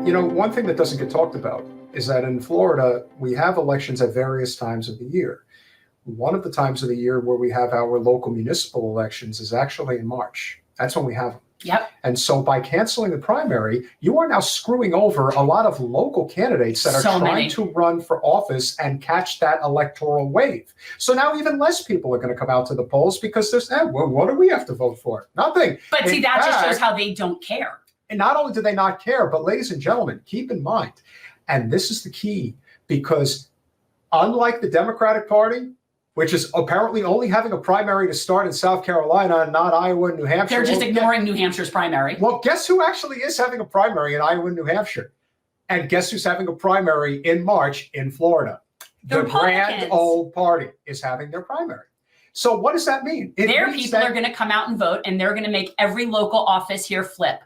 You know, one thing that doesn't get talked about is that in Florida, we have elections at various times of the year. One of the times of the year where we have our local municipal elections is actually in March. That's when we have them. Yep. And so by canceling the primary, you are now screwing over a lot of local candidates that are trying to run for office and catch that electoral wave. So now even less people are going to come out to the polls because there's, well, what do we have to vote for? Nothing. But see, that just shows how they don't care. And not only do they not care, but ladies and gentlemen, keep in mind, and this is the key, because unlike the Democratic Party, which is apparently only having a primary to start in South Carolina and not Iowa and New Hampshire. They're just ignoring New Hampshire's primary. Well, guess who actually is having a primary in Iowa and New Hampshire? And guess who's having a primary in March in Florida? The grand old party is having their primary. So what does that mean? Their people are going to come out and vote, and they're going to make every local office here flip.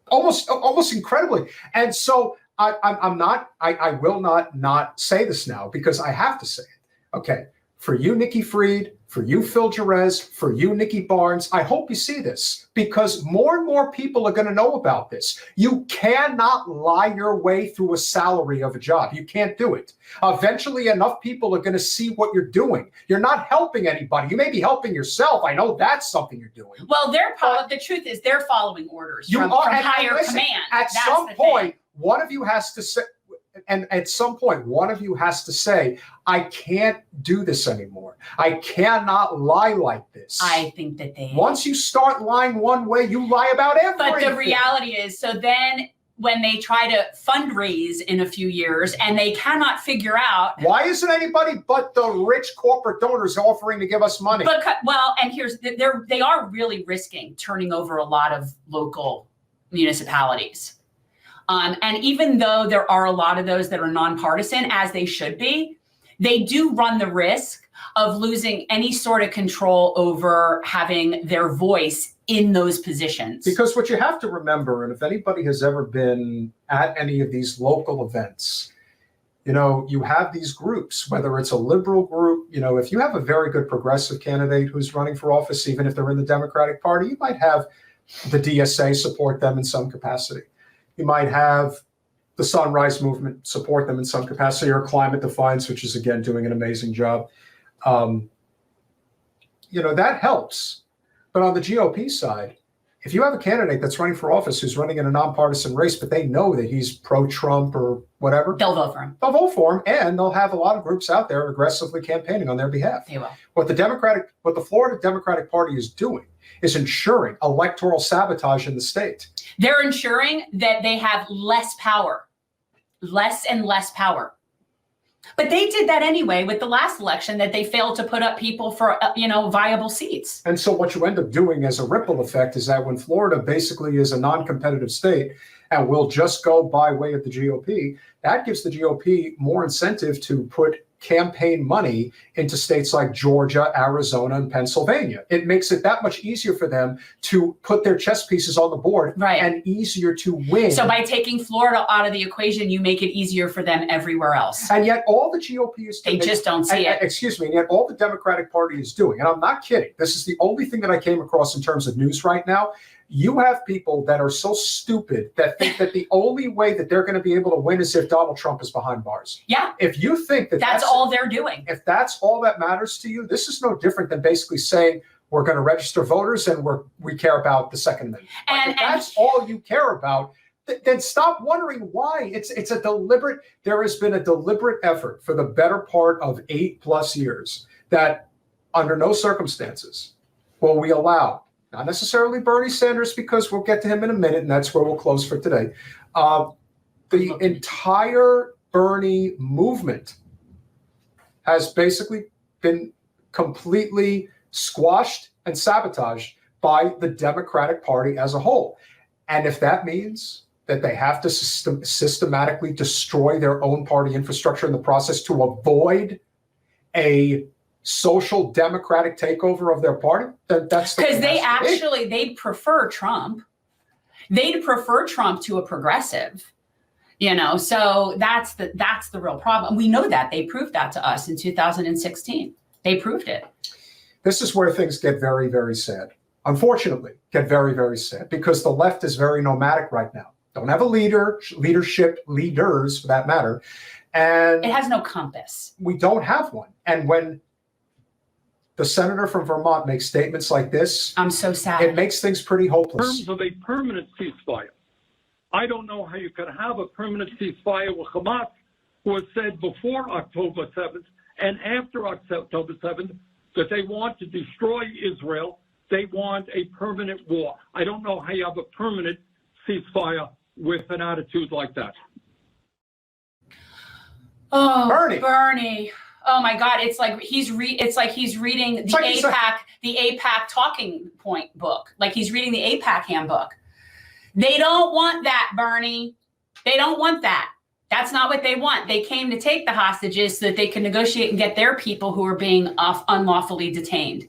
Almost incredibly. And so I will not say this now because I have to say it. Okay, for you, Nikki Fried, for you, Phil Jerez, for you, Nikki Barnes, I hope you see this because more and more people are going to know about this. You cannot lie your way through a salary of a job. You can't do it. Eventually, enough people are going to see what you're doing. You're not helping anybody. You may be helping yourself. I know that's something you're doing. Well, the truth is they're following orders from higher command. At some point, one of you has to say, and at some point, one of you has to say, I can't do this anymore. I cannot lie like this. I think that once you start lying one way, you lie about everything. But the reality is, so then when they try to fundraise in a few years and they cannot figure out. Why isn't anybody but the rich corporate donors offering to give us money? Well, and they are really risking turning over a lot of local municipalities. And even though there are a lot of those that are nonpartisan, as they should be, they do run the risk of losing any sort of control over having their voice in those positions. Because what you have to remember, and if anybody has ever been at any of these local events, you know, you have these groups, whether it's a liberal group, you know, if you have a very good progressive candidate who's running for office, even if they're in the Democratic Party, you might have the DSA support them in some capacity. You might have the Sunrise Movement support them in some capacity, or Climate Defiance, which is, again, doing an amazing job. You know, that helps. But on the GOP side, if you have a candidate that's running for office who's running in a nonpartisan race, but they know that he's pro-Trump or whatever, they'll vote for him. They'll vote for him, and they'll have a lot of groups out there aggressively campaigning on their behalf. They will. What the Florida Democratic Party is doing is ensuring electoral sabotage in the state. They're ensuring that they have less power, less and less power. But they did that anyway with the last election, that they failed to put up people for, viable seats. And so what you end up doing as a ripple effect is that when Florida basically is a non-competitive state and will just go by way of the GOP, that gives the GOP more incentive to put campaign money into states like Georgia, Arizona, and Pennsylvania. It makes it that much easier for them to put their chess pieces on the board, and easier to win. So by taking Florida out of the equation, you make it easier for them everywhere else. And yet all the GOP is doing, they just don't see it. Excuse me, and yet all the Democratic Party is doing, and I'm not kidding, this is the only thing that I came across in terms of news right now. You have people that are so stupid that think that the only way that they're going to be able to win is if Donald Trump is behind bars. Yeah. If you think that that's all they're doing, if that's all that matters to you, this is no different than basically saying we're going to register voters and we care about the Second Amendment. If that's all you care about, then stop wondering why. It's a deliberate. There has been a deliberate effort for the better part of 8+ years that under no circumstances will we allow. Not necessarily Bernie Sanders, because we'll get to him in a minute, and that's where we'll close for today. The entire Bernie movement has basically been completely squashed and sabotaged by the Democratic Party as a whole. And if that means that they have to systematically destroy their own party infrastructure in the process to avoid a social democratic takeover of their party, that's because they'd prefer Trump. They'd prefer Trump to a progressive, so that's the real problem. We know that. They proved that to us in 2016. They proved it. This is where things get very, very sad. Unfortunately, get very, very sad, because the left is very nomadic right now. don't have a leaders for that matter. And it has no compass. We don't have one. And when the senator from Vermont makes statements like this, I'm so sad. It makes things pretty hopeless. In terms of a permanent ceasefire, I don't know how you could have a permanent ceasefire with Hamas, who has said before October 7th and after October 7th that they want to destroy Israel. They want a permanent war. I don't know how you have a permanent ceasefire with an attitude like that. Oh, Bernie. Oh my God! It's like he's reading the AIPAC talking point book. Like he's reading the AIPAC handbook. They don't want that, Bernie. They don't want that. That's not what they want. They came to take the hostages so that they can negotiate and get their people who are being unlawfully detained.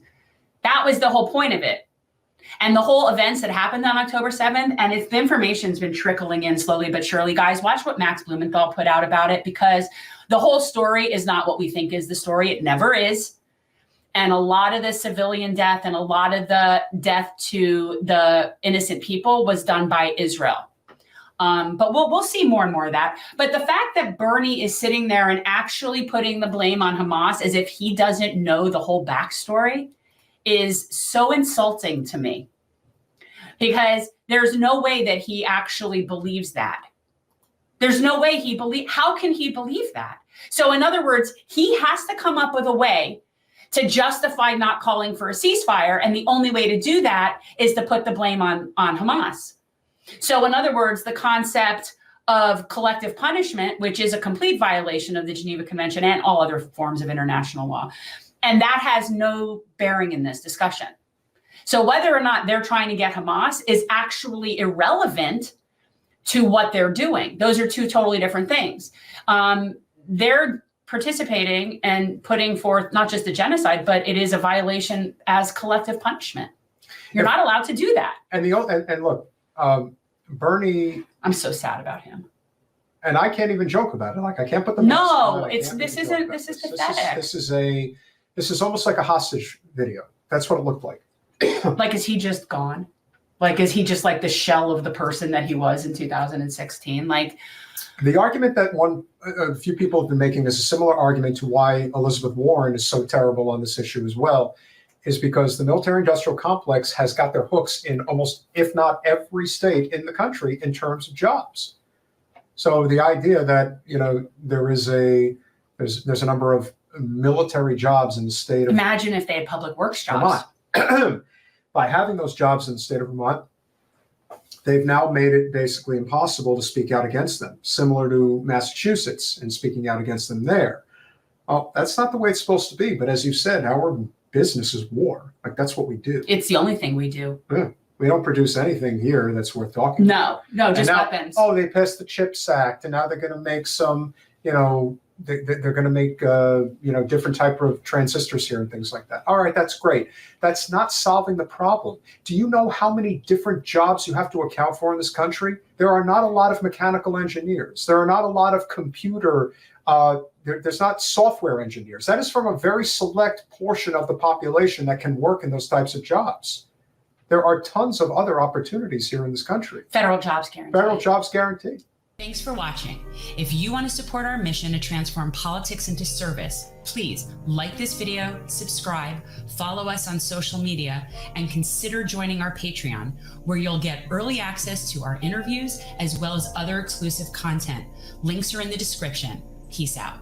That was the whole point of it. And the whole events that happened on October 7th, and the information's been trickling in slowly but surely. Guys, watch what Max Blumenthal put out about it, because the whole story is not what we think is the story. It never is. And a lot of the civilian death and a lot of the death to the innocent people was done by Israel. But we'll see more and more of that. But the fact that Bernie is sitting there and actually putting the blame on Hamas as if he doesn't know the whole backstory is so insulting to me, because there's no way that he actually believes that. There's no way how can he believe that? So in other words, he has to come up with a way to justify not calling for a ceasefire. And the only way to do that is to put the blame on Hamas. So in other words, the concept of collective punishment, which is a complete violation of the Geneva Convention and all other forms of international law. And that has no bearing in this discussion. So whether or not they're trying to get Hamas is actually irrelevant to what they're doing. Those are two totally different things. They're participating and putting forth not just a genocide, but it is a violation as collective punishment. You're not allowed to do that. And look, Bernie. I'm so sad about him. And I can't even joke about it. Like I can't put the this is pathetic. This is almost like a hostage video. That's what it looked like. Like, is he just gone? Like, is he just like the shell of the person that he was in 2016? Like, the argument that a few people have been making is a similar argument to why Elizabeth Warren is so terrible on this issue as well, is because the military-industrial complex has got their hooks in almost, if not every state in the country in terms of jobs. So the idea that, there's a number of military jobs in the state of imagine if they had public works jobs. Vermont. By having those jobs in the state of Vermont, they've now made it basically impossible to speak out against them, similar to Massachusetts and speaking out against them there. Well, that's not the way it's supposed to be. But as you said, our business is war. Like that's what we do. It's the only thing we do. Yeah. We don't produce anything here that's worth talking about. No, just weapons. Oh, they passed the CHIPS Act, and now they're going to make some, they're going to make, different type of transistors here and things like that. All right, that's great. That's not solving the problem. Do you know how many different jobs you have to account for in this country? There are not a lot of mechanical engineers. There are not a lot of computer, there's not software engineers. That is from a very select portion of the population that can work in those types of jobs. There are tons of other opportunities here in this country. Federal jobs guaranteed. Federal jobs guaranteed. Thanks for watching. If you want to support our mission to transform politics into service, please like this video, subscribe, follow us on social media, and consider joining our Patreon, where you'll get early access to our interviews as well as other exclusive content. Links are in the description. Peace out.